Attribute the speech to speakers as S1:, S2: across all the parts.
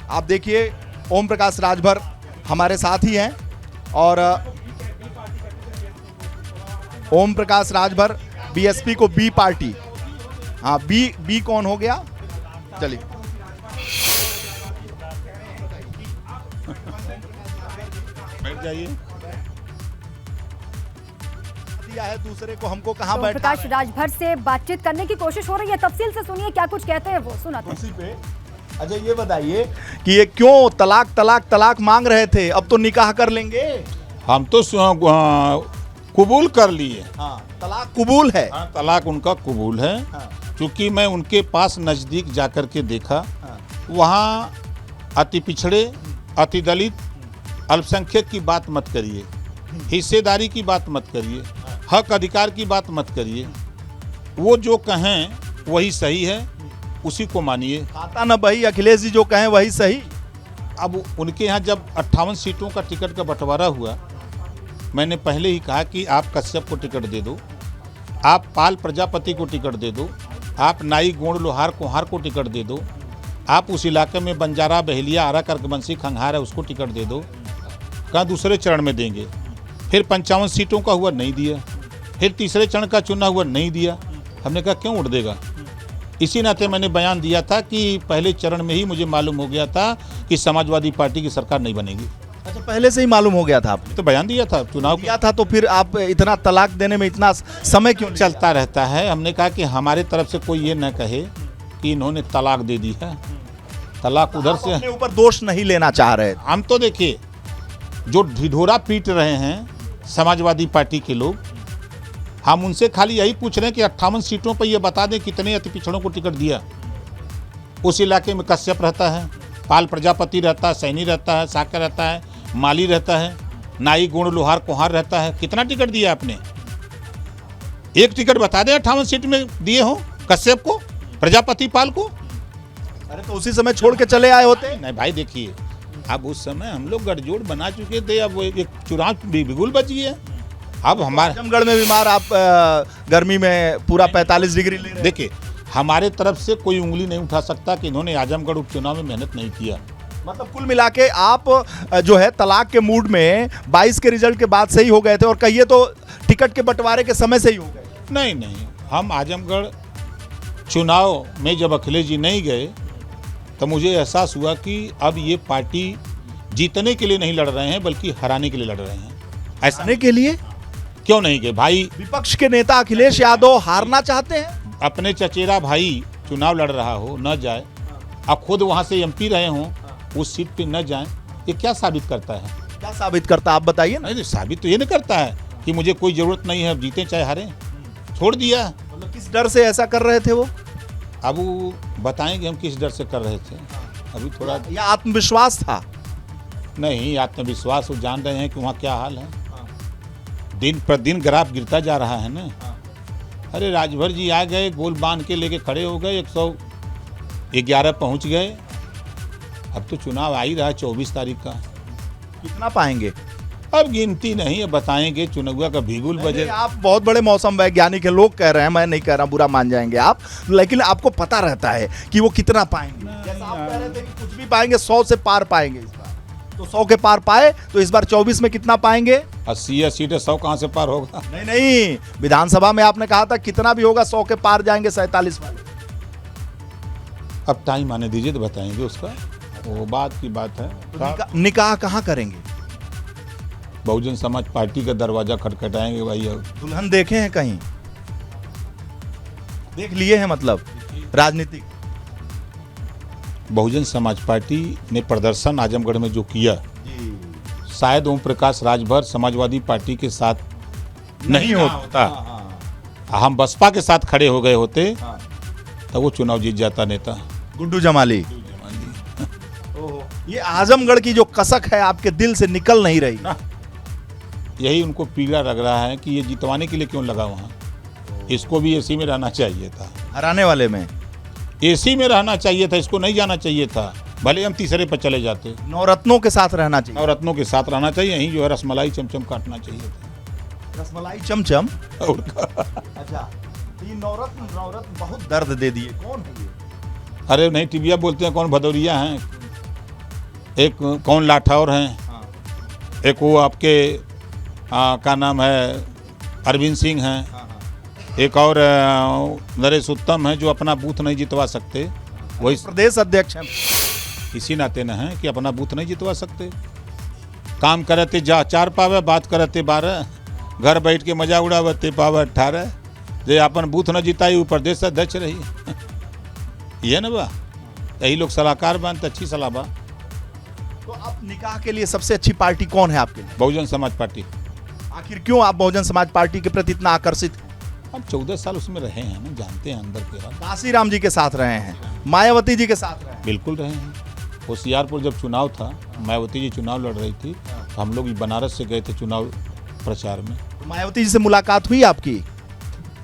S1: आप देखिए ओम प्रकाश राजभर हमारे साथ ही हैं और ओम प्रकाश राजभर बीएसपी को बी पार्टी, हाँ बी कौन हो गया, चलिए
S2: बैठ जाइए।
S1: दिया है दूसरे को, हमको कहाँ
S3: ओम
S1: बैठा
S3: प्रकाश राजभर से बातचीत करने की कोशिश हो रही है, तफसील से सुनिए क्या कुछ कहते हैं वो, सुनाते हैं।
S1: उसी पे। अच्छा ये बताइए कि ये क्यों तलाक तलाक तलाक मांग रहे थे, अब तो निकाह कर लेंगे।
S2: हम तो कबूल कर लिए।
S1: हाँ तलाक कबूल है।
S2: हाँ, तलाक उनका कबूल है।
S1: हाँ,
S2: क्योंकि मैं उनके पास नज़दीक जाकर के देखा,
S1: हाँ,
S2: वहाँ अति पिछड़े, अति दलित, अल्पसंख्यक की बात मत करिए, हिस्सेदारी की बात मत करिए, हक अधिकार की बात मत करिए। वो जो कहें वही सही है, उसी को मानिए।
S1: खाता न भाई अखिलेश जी जो कहें वही सही।
S2: अब उनके यहाँ जब 58 सीटों का टिकट का बंटवारा हुआ, मैंने पहले ही कहा कि आप कश्यप को टिकट दे दो, आप पाल प्रजापति को टिकट दे दो, आप नाई गोंड लोहार कुहार को टिकट दे दो, आप उस इलाके में बंजारा बहेलिया आरा कर्कबंसी खंघार है उसको टिकट दे दो। कहाँ दूसरे चरण में देंगे। फिर 55 सीटों का हुआ नहीं दिया, फिर तीसरे चरण का चुना हुआ नहीं दिया। हमने कहा क्यों उड़ देगा। इसी नाते मैंने बयान दिया था कि पहले चरण में ही मुझे मालूम हो गया था कि समाजवादी पार्टी की सरकार नहीं बनेगी।
S1: अच्छा पहले से ही मालूम हो गया था आपने
S2: तो बयान दिया था, चुनाव
S1: दिया था, तो फिर आप इतना तलाक देने में इतना समय क्यों
S2: चलता रहता है। हमने कहा कि हमारे तरफ से कोई ये न कहे कि इन्होंने तलाक दे दी है। तलाक उधर से
S1: अपने ऊपर दोष नहीं लेना चाह रहे।
S2: हम तो देखिए जो ढिढोरा पीट रहे हैं समाजवादी पार्टी के लोग, हम उनसे खाली यही पूछ रहे हैं कि 58 सीटों पर ये बता दें कितने अति पिछड़ों को टिकट दिया। उस इलाके में कश्यप रहता है, पाल प्रजापति रहता है, सैनी रहता है, साकर रहता है, माली रहता है, नाई गुण लोहार कुहार रहता है। कितना टिकट दिया आपने? एक टिकट बता दें 58 सीट में दिए हो कश्यप को, प्रजापति, पाल को।
S1: अरे तो उसी समय छोड़ के चले आए होते।
S2: नहीं भाई देखिए, अब उस समय हम लोग गठजोड़ बना चुके थे, अब वो एक चुनाव बिगुल बच गई है। अब हमारे
S1: आजमगढ़ में बीमार आप गर्मी में पूरा 45 डिग्री ले रहे हैं।
S2: देखिए, हमारे तरफ से कोई उंगली नहीं उठा सकता कि इन्होंने आजमगढ़ उपचुनाव में मेहनत नहीं किया।
S1: मतलब कुल मिला के आप जो है तलाक के मूड में 22 के रिजल्ट के बाद से ही हो गए थे, और कहिए तो टिकट के बंटवारे के समय से ही हो गए।
S2: नहीं, हम आजमगढ़ चुनाव में जब अखिलेश जी नहीं गए तो मुझे एहसास हुआ कि अब ये पार्टी जीतने के लिए नहीं लड़ रहे हैं बल्कि हराने के लिए लड़ रहे हैं। ऐसा
S1: हराने के लिए
S2: क्यों नहीं गए भाई?
S1: विपक्ष के नेता अखिलेश यादव हारना चाहते हैं।
S2: अपने चचेरा भाई चुनाव लड़ रहा हो, न जाए, अब खुद वहाँ से एमपी रहे हों, उस सीट पे न जाएं, ये क्या साबित करता है?
S1: क्या साबित करता है आप बताइए ना।
S2: नहीं, साबित तो ये नहीं करता है कि मुझे कोई ज़रूरत नहीं है, जीते चाहे हारें, छोड़ दिया।
S1: मतलब किस डर से ऐसा कर रहे थे वो?
S2: अब वो बताएंगे हम किस डर से कर रहे थे। अभी थोड़ा
S1: या आत्मविश्वास था?
S2: नहीं, आत्मविश्वास, वो जान रहे हैं कि वहाँ क्या हाल है। दिन पर दिन ग्राफ गिरता जा रहा है ना। अरे राजभर जी आ गए, गोल बांध के लेके खड़े हो गए, 111 पहुँच गए। अब तो चुनाव आ ही रहा है 24 तारीख का।
S1: कितना पाएंगे?
S2: अब गिनती नहीं है, बताएंगे। चुनाव का बिगुल बजे।
S1: आप बहुत बड़े मौसम वैज्ञानिक है, लोग कह रहे हैं, मैं नहीं कह रहा, बुरा मान जाएंगे आप, लेकिन आपको पता रहता है कि वो कितना पाएंगे। जैसा आप कह रहे थे कि कुछ भी पाएंगे, 100 से पार पाएंगे इस बार, तो 100 के पार पाए तो इस बार 24 में कितना पाएंगे?
S2: 80 सीटें, 100 कहाँ से पार होगा?
S1: नहीं, विधानसभा में आपने कहा था कितना भी होगा 100 के पार जाएंगे 47 वाले।
S2: अब टाइम आने दीजिए तो बताएंगे उसका, वो बात की बात है।
S1: निकाह कहाँ करेंगे?
S2: बहुजन समाज पार्टी का दरवाजा खटखटाएंगे भाई। अब
S1: दुल्हन देखे हैं कहीं? देख लिए हैं मतलब राजनीतिक?
S2: बहुजन समाज पार्टी ने प्रदर्शन आजमगढ़ में जो किया, शायद ओम प्रकाश राजभर समाजवादी पार्टी के साथ नहीं होता, हम बसपा के साथ खड़े हो गए होते तो वो चुनाव जीत जाता नेता।
S1: गुड्डू जमाली। ये आजमगढ़ की जो कसक है आपके दिल से निकल नहीं रही।
S2: यही उनको पीड़ा लग रहा है कि ये जितवाने के लिए क्यों लगा वहाँ। इसको भी एसी में रहना चाहिए था,
S1: हराने वाले में
S2: एसी में रहना चाहिए था, इसको नहीं जाना चाहिए था। भले हम तीसरे पर चले जाते।
S1: नवरत्नों के साथ रहना चाहिए।
S2: नवरत्नों के साथ रहना चाहिए, यहीं जो है रसमलाई चमचम काटना चाहिए था।
S1: रसमलाई चमचम?
S2: और
S1: अच्छा, ये नवरत्न बहुत दर्द दे दिए। कौन है ये?
S2: अरे नहीं, टिबिया बोलते हैं, कौन भदौरिया हैं। एक कौन लाठौर हैं, एक वो आपके का नाम है अरविंद सिंह हैं, एक और नरेश उत्तम हैं जो अपना बूथ नहीं जितवा सकते। वही
S1: प्रदेश अध्यक्ष हैं।
S2: इसी नाते न है कि अपना बूथ नहीं जितवा सकते। काम करते जा 4 पावे, बात करते 12, घर बैठ के मजा उड़ावते पावे 18। जे अपन बूथ न जिताई वो प्रदेश अध्यक्ष रही ये न बा। यही लोग सलाहकार बन तो अच्छी सलाह बा।
S1: तो अब निकाह के लिए सबसे अच्छी पार्टी कौन है आपके लिए?
S2: बहुजन समाज पार्टी।
S1: आखिर क्यों आप बहुजन समाज पार्टी के प्रति इतना आकर्षित?
S2: हम 14 साल उसमें रहे हैं ना, जानते हैं अंदर के हाल।
S1: काशीराम जी के साथ रहे हैं, मायावती जी के साथ रहे हैं।
S2: बिल्कुल रहे हैं। होशियारपुर जब चुनाव था, मायावती जी चुनाव लड़ रही थी, तो हम लोग बनारस से गए थे चुनाव प्रचार में।
S1: मायावती जी से मुलाकात हुई आपकी?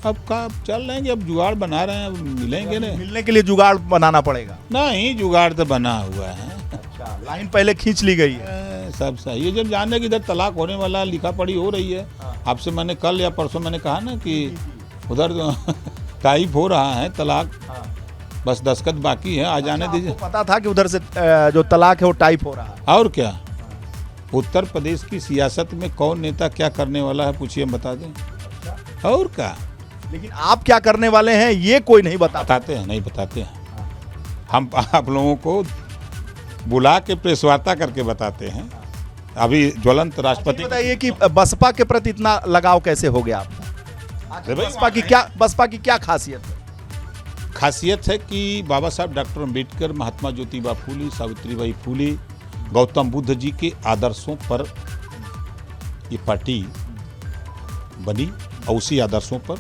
S2: अब का चल रहेंगे, अब जुगाड़ बना रहे हैं, अब मिलेंगे ना।
S1: मिलने के लिए जुगाड़ बनाना पड़ेगा।
S2: नहीं, जुगाड़ तो बना हुआ है।
S1: अच्छा, लाइन पहले खींच ली गई है।
S2: सब सही है। जब जाने कि इधर तलाक होने वाला लिखा पढ़ी हो रही है। आपसे मैंने कल या परसों मैंने कहा ना कि उधर टाइप हो रहा है तलाक, बस दस्तखत बाकी है, आ जाने दीजिए।
S1: आपको पता था कि उधर से जो तलाक है वो टाइप हो रहा है?
S2: और क्या, उत्तर प्रदेश की सियासत में कौन नेता क्या करने वाला है पूछिए, हम बता दें। और क्या,
S1: लेकिन आप क्या करने वाले हैं ये कोई नहीं
S2: बताते हैं, नहीं बताते हैं। हम आप लोगों को बुला के प्रेस वार्ता करके बताते हैं। अभी ज्वलंत राष्ट्रपति।
S1: बताइए कि बसपा के प्रति इतना लगाव कैसे हो गया आपका? बसपा की क्या खासियत है?
S2: खासियत है कि बाबा साहब डॉक्टर अम्बेडकर, महात्मा ज्योतिबा फूले, सावित्रीबाई फूले, गौतम बुद्ध जी के आदर्शों पर ये पार्टी बनी और उसी आदर्शों पर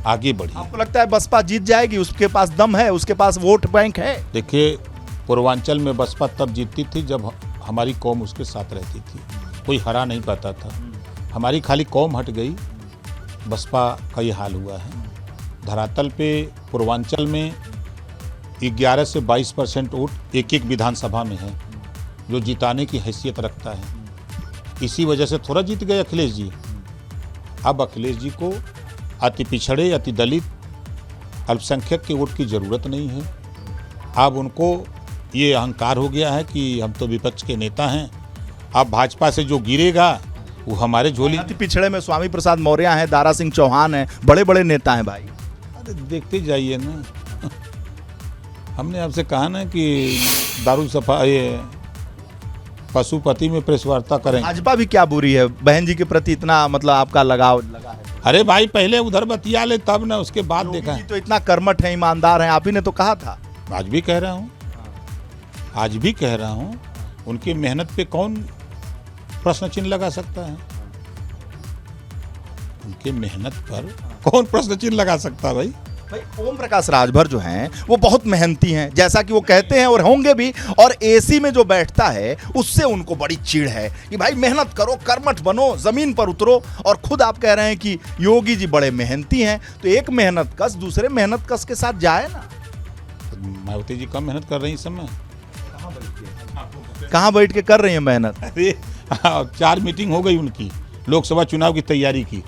S2: आगे बढ़ी।
S1: आपको लगता है बसपा जीत जाएगी? उसके पास दम है, उसके पास वोट बैंक है?
S2: देखिए, पूर्वांचल में बसपा तब जीतती थी जब हमारी कौम उसके साथ रहती थी, कोई हरा नहीं पाता था। हमारी खाली कौम हट गई, बसपा का ये हाल हुआ है। धरातल पे पूर्वांचल में 11 से 22% वोट एक एक विधानसभा में है, जो जिताने की हैसियत रखता है। इसी वजह से थोड़ा जीत गए अखिलेश जी। अब अखिलेश जी को अति पिछड़े, अति दलित, अल्पसंख्यक के वोट की ज़रूरत नहीं है। अब उनको ये अहंकार हो गया है कि हम तो विपक्ष के नेता हैं, अब भाजपा से जो गिरेगा वो हमारे झोली।
S1: अति पिछड़े में स्वामी प्रसाद मौर्य हैं, दारा सिंह चौहान हैं, बड़े बड़े नेता हैं भाई।
S2: अरे देखते जाइए ना, हमने आपसे कहा ना कि दारू सफा ये पशुपति में प्रेस वार्ता करें।
S1: भाजपा भी क्या बुरी है? बहन जी के प्रति इतना मतलब आपका लगाव लगा है?
S2: अरे भाई, पहले उधर बतिया ले तब ना, उसके बाद देखा।
S1: तो इतना कर्मठ है, ईमानदार हैं, आप ही ने तो कहा था।
S2: आज भी कह रहा हूँ, आज भी कह रहा हूँ, उनकी मेहनत पे कौन प्रश्न चिन्ह लगा सकता है? उनके मेहनत पर कौन प्रश्न चिन्ह लगा सकता है?
S1: भाई ओम प्रकाश राजभर जो हैं वो बहुत मेहनती हैं, जैसा कि वो कहते हैं और होंगे भी। और एसी में जो बैठता है उससे उनको बड़ी चिढ़ है कि भाई मेहनत करो, कर्मठ बनो, जमीन पर उतरो। और खुद आप कह रहे हैं कि योगी जी बड़े मेहनती हैं, तो एक मेहनत कश दूसरे मेहनत कश के साथ जाए ना।
S2: मायावती जी कम मेहनत कर रही इस समय।
S1: कहाँ बैठ के कर रही है मेहनत?
S2: अरे 4 मीटिंग हो गई उनकी लोकसभा चुनाव की तैयारी की।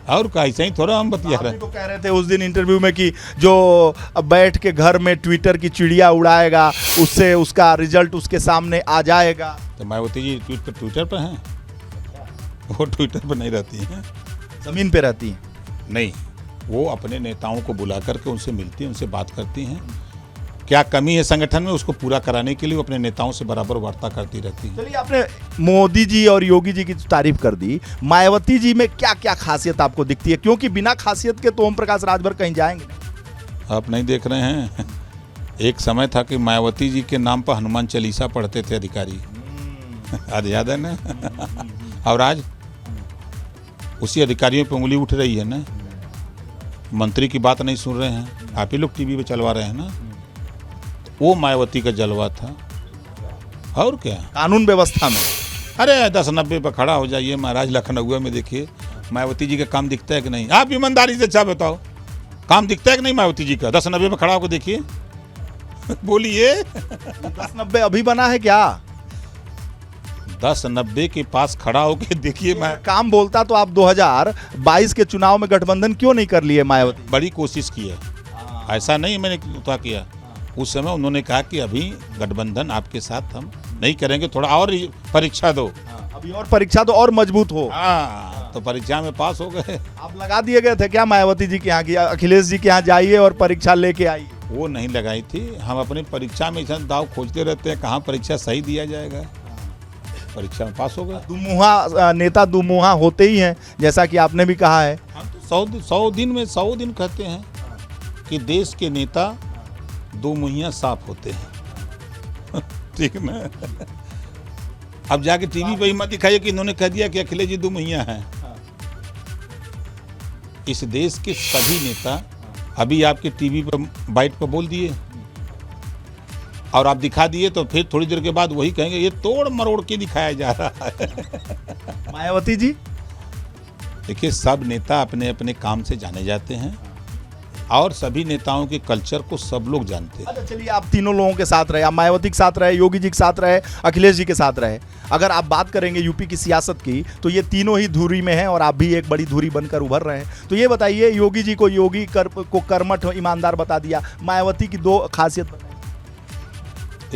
S2: और ऐसे ही थोड़ा हम बतिया रहे हैं।
S1: तो कह रहे थे उस दिन इंटरव्यू में कि जो बैठ के घर में ट्विटर की चिड़िया उड़ाएगा उससे उसका रिजल्ट उसके सामने आ जाएगा।
S2: तो मायावती जी ट्विटर पर हैं? वो ट्विटर पर नहीं रहती हैं,
S1: जमीन पे रहती हैं।
S2: नहीं, वो अपने नेताओं को बुला करके उनसे मिलती हैं, उनसे बात करती हैं। क्या कमी है संगठन में, उसको पूरा कराने के लिए वो अपने नेताओं से बराबर वार्ता करती रहती है।
S1: चलिए, आपने मोदी जी और योगी जी की तारीफ कर दी, मायावती जी में क्या क्या खासियत आपको दिखती है? क्योंकि बिना खासियत के तो ओम प्रकाश राजभर कहीं जाएंगे नहीं।
S2: आप नहीं देख रहे हैं, एक समय था कि मायावती जी के नाम पर हनुमान चालीसा पढ़ते थे अधिकारी। आज याद है ना? और आज उसी अधिकारियों पे उंगली उठ रही है ना। मंत्री की बात नहीं सुन रहे हैं, आप ही लोग टीवी पे चलवा रहे हैं ना। वो मायावती का जलवा था। और क्या,
S1: कानून व्यवस्था में।
S2: अरे 10-90 पर खड़ा हो जाइए महाराज, लखनऊ में देखिए मायावती जी का काम दिखता है कि नहीं? आप ईमानदारी से अच्छा बताओ, काम दिखता है कि नहीं मायावती जी का? 10-90 पर खड़ा होकर देखिए, बोलिए।
S1: 10-90 अभी बना है क्या?
S2: 10-90 के पास खड़ा होकर देखिए। मैं
S1: काम बोलता तो आप 2022 के चुनाव में गठबंधन क्यों नहीं कर लिए मायावती?
S2: बड़ी कोशिश की है, ऐसा नहीं मैंने उतना किया। उस समय उन्होंने कहा कि अभी गठबंधन आपके साथ हम नहीं करेंगे, थोड़ा और परीक्षा दो।
S1: अभी और परीक्षा तो और मजबूत हो।
S2: हाँ, तो परीक्षा में पास हो गए।
S1: आप लगा दिए गए थे क्या मायावती जी के यहाँ की अखिलेश जी के यहाँ जाइए और परीक्षा लेके आइए?
S2: वो नहीं लगाई थी। हम अपनी परीक्षा में ऐसा दाव खोजते रहते हैं, कहाँ परीक्षा सही दिया जाएगा। परीक्षा में पास हो गए।
S1: दुमुहा नेता दुमुहा होते ही हैं, जैसा कि आपने भी कहा है।
S2: हम तो 100 दिन में 100 दिन कहते हैं कि देश के नेता दो मुहैया साफ होते हैं। ठीक ना। अब जाके टीवी पे ही मत दिखाइए कि इन्होंने कह दिया कि अखिलेश जी दो मुहैया हैं। इस देश के सभी नेता अभी आपके टीवी पर बाइट पर बोल दिए और आप दिखा दिए, तो फिर थोड़ी देर के बाद वही कहेंगे ये तोड़ मरोड़ के दिखाया जा रहा है।
S1: मायावती जी,
S2: देखिए, सब नेता अपने अपने काम से जाने जाते हैं और सभी नेताओं के कल्चर को सब लोग जानते हैं।
S1: अच्छा चलिए, आप तीनों लोगों के साथ रहे, आप मायावती के साथ रहे, योगी जी के साथ रहे, अखिलेश जी के साथ रहे। अगर आप बात करेंगे यूपी की सियासत की, तो ये तीनों ही धुरी में हैं और आप भी एक बड़ी धुरी बनकर उभर रहे हैं। तो ये बताइए, योगी जी को योगी को कर्मठ ईमानदार बता दिया, मायावती की दो खासियत बताइए।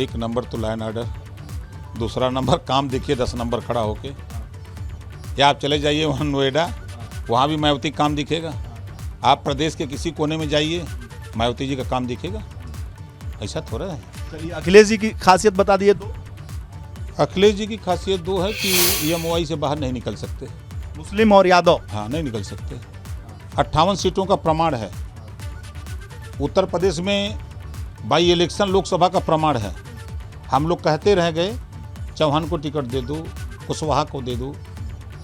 S2: एक नंबर तो लाइन ऑर्डर, दूसरा नंबर काम देखिए 10 नंबर खड़ा होके। या आप चले जाइए वहाँ नोएडा, वहाँ भी मायावती काम दिखेगा। आप प्रदेश के किसी कोने में जाइए, मायावती जी का काम दिखेगा। ऐसा थोड़ा है।
S1: चलिए, अखिलेश जी की खासियत बता दिए दो।
S2: अखिलेश जी की खासियत दो है कि EMOI से बाहर नहीं निकल सकते।
S1: मुस्लिम और यादव,
S2: हाँ, नहीं निकल सकते। 58 सीटों का प्रमाण है। उत्तर प्रदेश में बाई इलेक्शन लोकसभा का प्रमाण है। हम लोग कहते रह गए चौहान को टिकट दे दो, कुशवाहा को दे दो,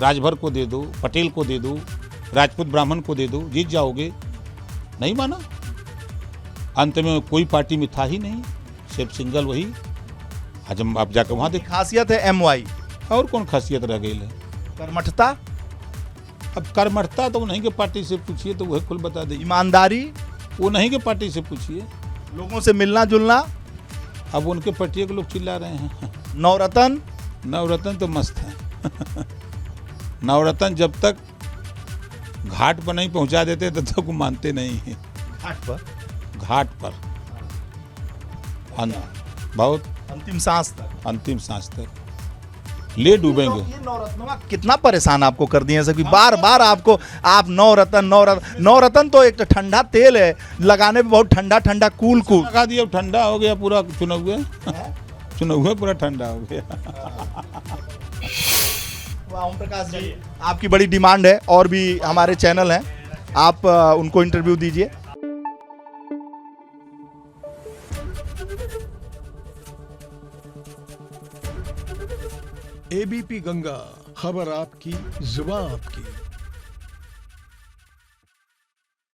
S2: राजभर को दे दो, पटेल को दे दो, राजपूत ब्राह्मण को दे दो, जीत जाओगे। नहीं माना। अंत में कोई पार्टी में था ही नहीं, सिर्फ सिंगल वही। आज हम आप जाकर वहाँ देख।
S1: खासियत है MY।
S2: और कौन खासियत रह गई है?
S1: कर्मठता,
S2: अब कर्मठता तो नहीं के पार्टी से पूछिए तो वह खुल बता देगी।
S1: ईमानदारी,
S2: वो नहीं के पार्टी से पूछिए।
S1: लोगों से मिलना जुलना,
S2: अब उनके पार्टी के लोग चिल्ला रहे हैं।
S1: नवरत्न।
S2: नवरत्न तो मस्त है। नवरत्न जब तक घाट पर नहीं पहुंचा देते तब तक वो मानते नहीं हैं। घाट पर बहुत
S1: अंतिम सांस तक,
S2: अंतिम सांस तक ले डूबेंगे।
S1: ये नवरत्न कितना परेशान आपको कर दिए सभी, बार बार आपको, आप नवरत्न तो एक ठंडा तेल है, लगाने में बहुत ठंडा ठंडा कूल
S2: लगा दिया, ठंडा हो गया पूरा। चुनाव पूरा ठंडा हो गया।
S1: ओम प्रकाश जी, आपकी बड़ी डिमांड है और भी हमारे चैनल हैं, आप उनको इंटरव्यू दीजिए।
S4: ABP गंगा, खबर आपकी, जुबान आपकी।